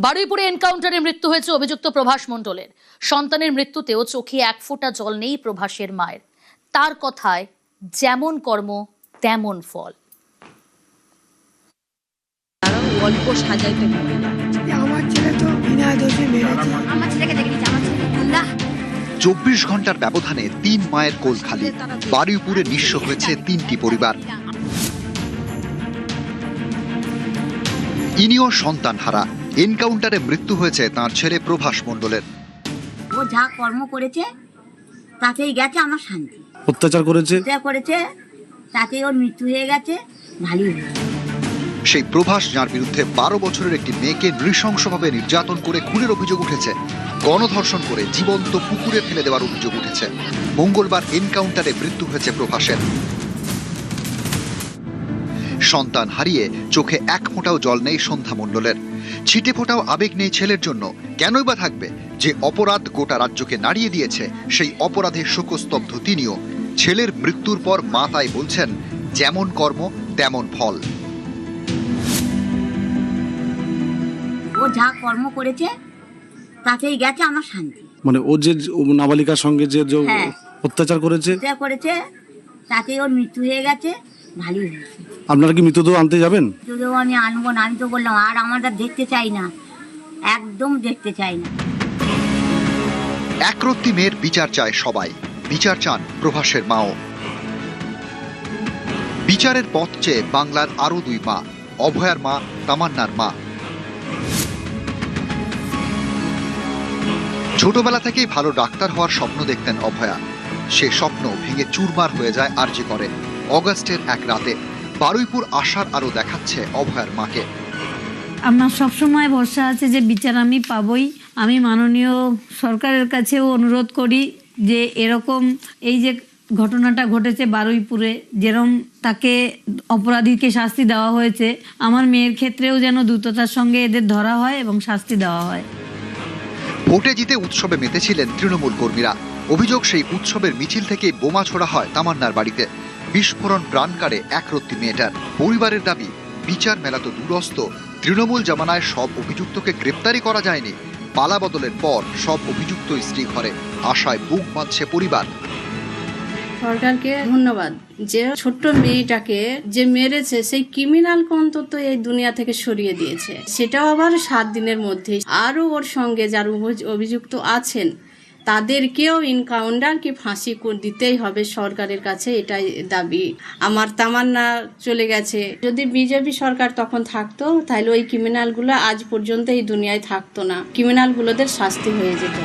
বারুইপুরে এনকাউন্টারে মৃত্যু হয়েছে অভিযুক্ত প্রভাস মণ্ডলের। সন্তানের মৃত্যুতেও চোখে এক ফোঁটা জল নেই প্রভাসের মায়ের। তার কথায়, যেমন কর্ম তেমন ফল। গল্প সাজাইতে পারে না। আমার ছেলে তো বিনা দোষে মেরেছে। আমার ছেলেকে দেখে নিচ্ছে, আমার ছেলে আল্লাহ। 24 ঘন্টার ব্যবধানে 3 মায়ের কোল খালি। বারুইপুরে নিঃস্ব হয়েছে 3টি পরিবার। ইনিও সন্তানহারা। এনকাউন্টারে মৃত্যু হয়েছে তার ছেলে প্রভাস মণ্ডলের। ও যা কর্ম করেছে তাতেই গেছে আমার শান্তি। অত্যাচার করেছে তাতেই ওর মৃত্যু হয়ে গেছে, ভালোই হয়েছে। সেই প্রভাস, যার বিরুদ্ধে 12 বছরের একটি মেয়েকে নৃশংসভাবে নির্যাতন করে খুনের অভিযোগ উঠেছে, গণধর্ষণ করে জীবন্ত পুকুরে ফেলে দেওয়ার অভিযোগ উঠেছে। মঙ্গলবার এনকাউন্টারে মৃত্যু হয়েছে প্রভাসের। সন্তান হারিয়ে চোখে এক ফোঁটাও জল নেই সন্ধ্যা মণ্ডলের। ছিটে ফোঁটাও আবেগ নেই ছেলের জন্য। কেনই বা থাকবে? যে অপরাধ গোটা রাজ্যকে নাড়িয়ে দিয়েছে, সেই অপরাধে শোকস্তব্ধ তিনিও। ছেলের মৃত্যুর পর মা তাই বলছেন, যেমন কর্ম তেমন ফল। ও যা কর্ম করেছে তাতেই গেছে আমার শান্তি। মানে ও যে নাবালিকার সঙ্গে যে হ্যাঁ। অত্যাচার করেছে তাতেই ওর মৃত্যু হয়ে গেছে, ভালোই হয়েছে। আপনারা কি মৃতদেহ আনতে যাবেন? যদিও আমি আনবো না, আমি তো বললাম আর আমরা দেখতে চাই না, একদম দেখতে চাই না। একরত্তি মেয়ের বিচার চায় সবাই। বিচার চান প্রভাসের মাও। বিচারের পথ চেয়ে বাংলার আরো 2 মা, অভয়ার মা, তামান্নার মা। ছোটবেলা থেকেই ভালো ডাক্তার হওয়ার স্বপ্ন দেখতেন অভয়া। সে স্বপ্ন ভেঙে চুরমার হয়ে যায় আরজি করে। অগাস্টের এক রাতে বারুইপুর আসার আরো দেখাচ্ছে অভয়ার মাকে। আমার সবসময় ভরসা আছে যে বিচার আমি পাবই। আমি মাননীয় সরকারের কাছেও অনুরোধ করি যে এরকম এই যে ঘটনাটা ঘটেছে বারুইপুরে, যেরকম তাকে অপরাধীকে শাস্তি দেওয়া হয়েছে, আমার মেয়ের ক্ষেত্রেও যেন দ্রুততার সঙ্গে এদের ধরা হয় এবং শাস্তি দেওয়া হয়। ভোটে জিতে উৎসবে মেতেছিলেন তৃণমূল কর্মীরা। অভিযোগ, সেই উৎসবের মিছিল থেকে বোমা ছোড়া হয় তামান্নার বাড়িতে। বিস্ফোরণ প্রাণ কাড়ে একরত্তি মেয়েটার। পরিবারের দাবি, বিচার মেলা তো দূরস্থ, তৃণমূল জামানায় সব অভিযুক্তকে গ্রেপ্তারই করা যায়নি। পালা বদলের পর সব অভিযুক্ত স্ত্রী ঘরে। আশায় বুক বাঁধছে পরিবার। সরকারকে ধন্যবাদ যে ছোট্ট মেয়েটাকে যে মেরেছে সেই ক্রিমিনালকে অন্তত এই দুনিয়া থেকে সরিয়ে দিয়েছে, সেটাও আবার 7 দিনের মধ্যে। আরও ওর সঙ্গে যার অভিযুক্ত আছেন তাদেরকেও এনকাউন্টার কি ফাঁসি দিতেই হবে সরকারের কাছে, এটাই দাবি আমার। তামান্না চলে গেছে, যদি বিজেপি সরকার তখন থাকতো তাহলে ওই ক্রিমিনালগুলো আজ পর্যন্ত এই দুনিয়ায় থাকতো না, ক্রিমিনালগুলোদের শাস্তি হয়ে যেত।